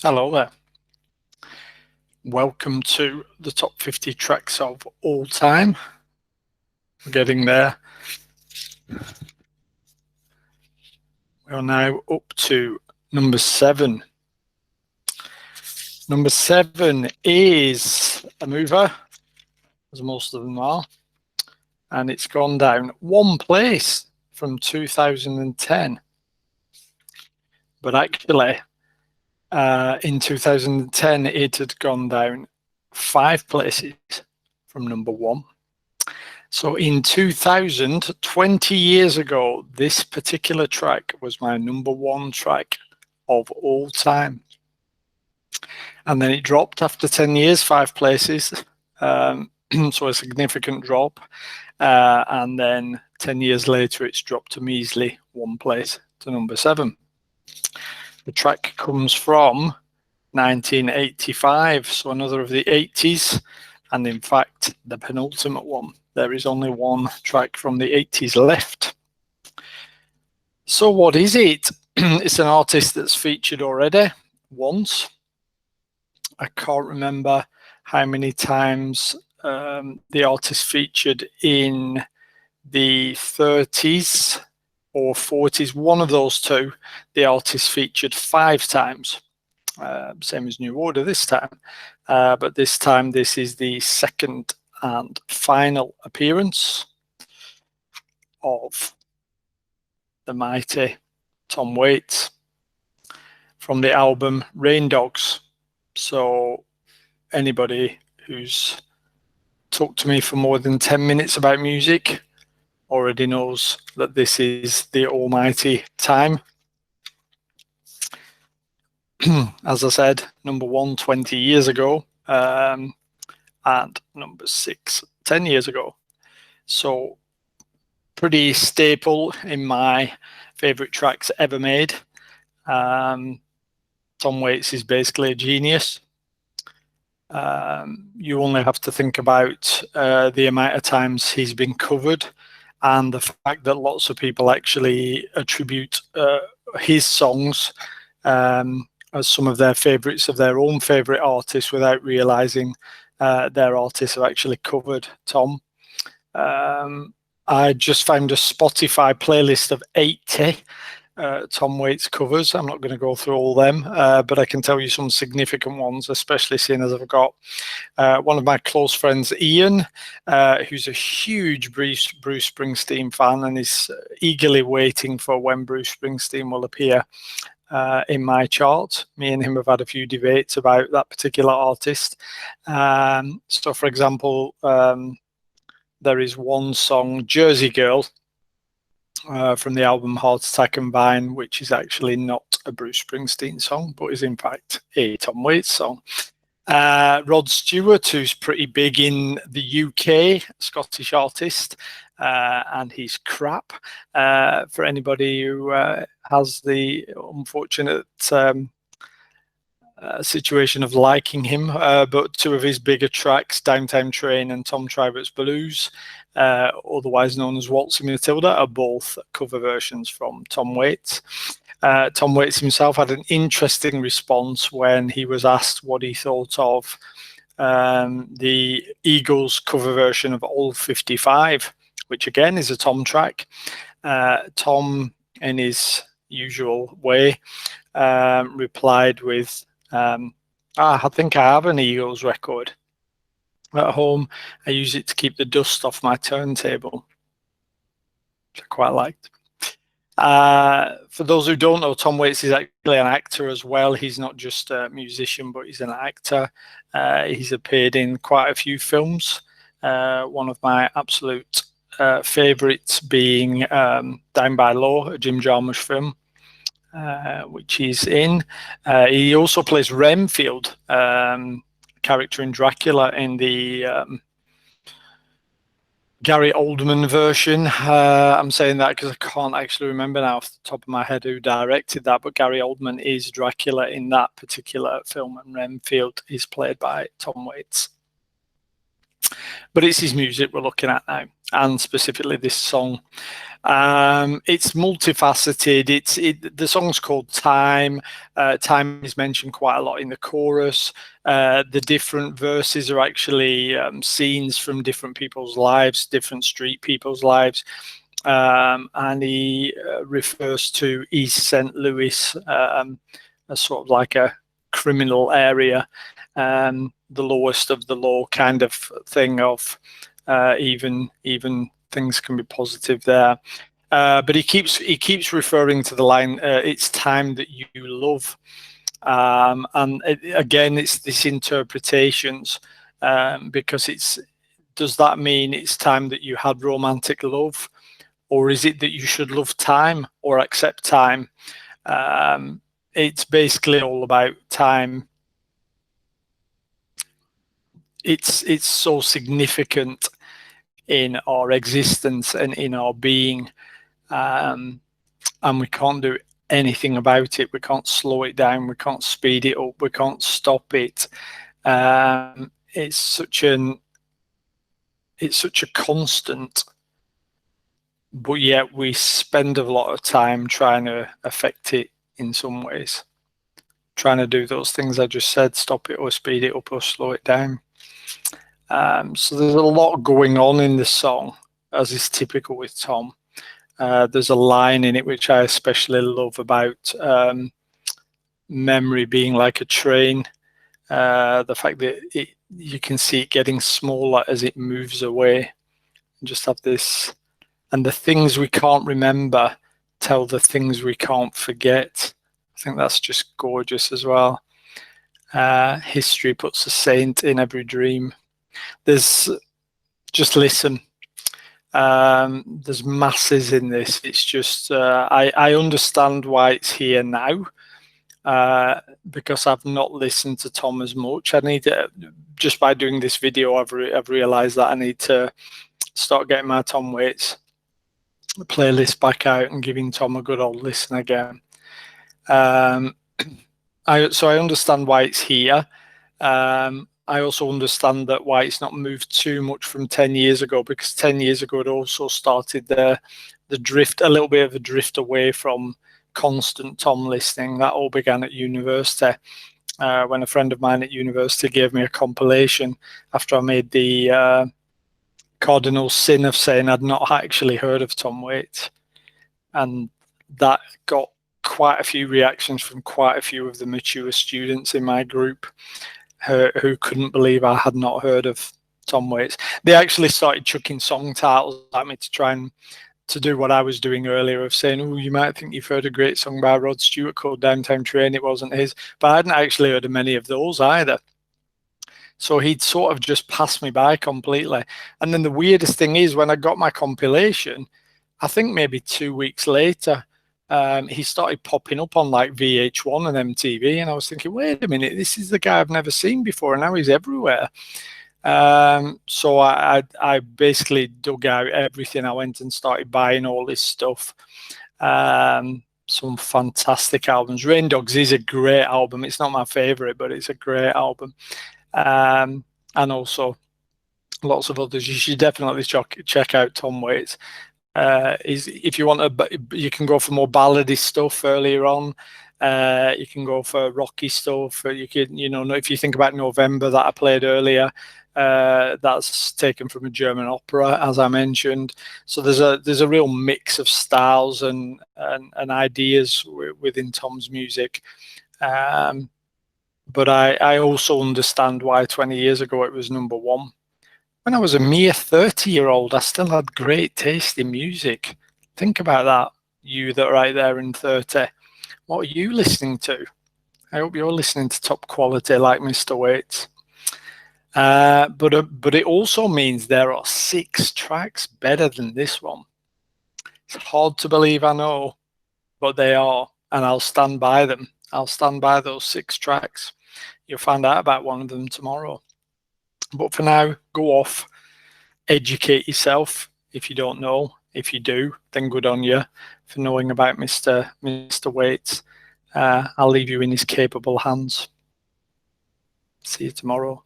Hello there. Welcome to the top 50 tracks of all time. We're getting there. We are now up to number 7. Number 7 is a mover, as most of them are, and it's gone down one place from 2010. But actually, in 2010, it had gone down 5 places from number 1. So in 2000, 20 years ago, this particular track was my number 1 track of all time. And then it dropped after 10 years, 5 places. So a significant drop. And then 10 years later, it's dropped a measly 1 place to number 7. The track comes from 1985, so another of the 80s, and in fact, the penultimate one. There is only 1 track from the 80s left. So what is it? It's an artist that's featured already once. I can't remember how many times the artist featured in the 30s or 40s, one of those two. The artist featured 5 times, same as New Order this time, but this time this is the second and final appearance of the mighty Tom Waits from the album Rain Dogs. So anybody who's talked to me for more than 10 minutes about music already knows that this is the almighty time. As I said, number 1 20 years ago, and number 6 10 years ago. So pretty staple in my favorite tracks ever made. Tom Waits is basically a genius. You only have to think about the amount of times he's been covered, and the fact that lots of people actually attribute his songs as some of their favorites of their own favorite artists without realizing their artists have actually covered Tom. I just found a Spotify playlist of 80 Tom Waits covers. I'm not going to go through all them, but I can tell you some significant ones, especially seeing as I've got one of my close friends, Ian, who's a huge Bruce Springsteen fan and is eagerly waiting for when Bruce Springsteen will appear in my chart. Me and him have had a few debates about that particular artist. So, for example, there is one song, Jersey Girl, from the album Heart Attack and Vine, which is actually not a Bruce Springsteen song, but is in fact a Tom Waits song. Rod Stewart, who's pretty big in the UK, Scottish artist, and he's crap. For anybody who has the unfortunate situation of liking him, but 2 of his bigger tracks, Downtown Train and Tom Tribert's Blues, otherwise known as Waltzing Matilda, are both cover versions from Tom Waits. Tom Waits himself had an interesting response when he was asked what he thought of the Eagles cover version of Old 55, which again is a Tom track. Tom, in his usual way, replied with, I think I have an Eagles record at home. I use it to keep the dust off my turntable, which I quite liked. For those who don't know, Tom Waits is actually an actor as well. He's not just a musician, but he's an actor. He's appeared in quite a few films. One of my absolute favorites being Down by Law, a Jim Jarmusch film, which he's in. He also plays Renfield, character in Dracula in the Gary Oldman version. I'm saying that because I can't actually remember now off the top of my head who directed that, but Gary Oldman is Dracula in that particular film, and Renfield is played by Tom Waits. But it's his music we're looking at now. and specifically this song. It's multifaceted. The song's called Time. Time is mentioned quite a lot in the chorus. The different verses are actually scenes from different people's lives, different street people's lives. And he refers to East St. Louis as sort of like a criminal area, the lowest of the low kind of thing of even things can be positive there. But he keeps referring to the line, it's time that you love. And again, it's this interpretations, because does that mean it's time that you had romantic love? Or is it that you should love time or accept time? It's basically all about time. It's so significant in our existence and in our being, and we can't do anything about it. We can't slow it down. We can't speed it up. We can't stop it. It's such a constant, but yet we spend a lot of time trying to affect it in some ways, trying to do those things I just said, stop it or speed it up or slow it down. So there's a lot going on in the song, as is typical with Tom. There's a line in it which I especially love about memory being like a train. The fact that you can see it getting smaller as it moves away. And just have this, and the things we can't remember tell the things we can't forget. I think that's just gorgeous as well. History puts a saint in every dream. There's, just listen. There's masses in this. It's just, I understand why it's here now, because I've not listened to Tom as much. I need to, just by doing this video, I've realized that I need to start getting my Tom Waits playlist back out and giving Tom a good old listen again. So I understand why it's here. I also understand that why it's not moved too much from 10 years ago, because 10 years ago it also started the drift, a little bit of a drift away from constant Tom listening. That all began at university, when a friend of mine at university gave me a compilation after I made the cardinal sin of saying I'd not actually heard of Tom Waits, and that got quite a few reactions from quite a few of the mature students in my group who couldn't believe I had not heard of Tom Waits. They actually started chucking song titles at me to try and to do what I was doing earlier of saying, oh, you might think you've heard a great song by Rod Stewart called Downtown Train. It wasn't his, but I hadn't actually heard of many of those either. So he'd sort of just passed me by completely. And then the weirdest thing is, when I got my compilation, I think maybe 2 weeks later, he started popping up on like VH1 and MTV, and I was thinking, wait a minute, this is the guy I've never seen before, and now he's everywhere. So I basically dug out everything. I went and started buying all this stuff. Some fantastic albums. Rain Dogs is a great album. It's not my favorite, but it's a great album. And also lots of others. You should definitely check out Tom Waits. If you want you can go for more ballady stuff earlier on. You can go for rocky stuff. You can, if you think about November that I played earlier, that's taken from a German opera, as I mentioned. So there's a real mix of styles and ideas within Tom's music. But I also understand why 20 years ago it was #1. When I was a mere 30-year-old, I still had great taste in music. Think about that, you that are right there in 30. What are you listening to? I hope you're listening to top quality like Mr. Waits. But it also means there are 6 tracks better than this one. It's hard to believe, I know, but they are, and I'll stand by them. I'll stand by those 6 tracks. You'll find out about one of them tomorrow. But for now, go off, educate yourself if you don't know. If you do, then good on you for knowing about Mr. Waits. I'll leave you in his capable hands. See you tomorrow.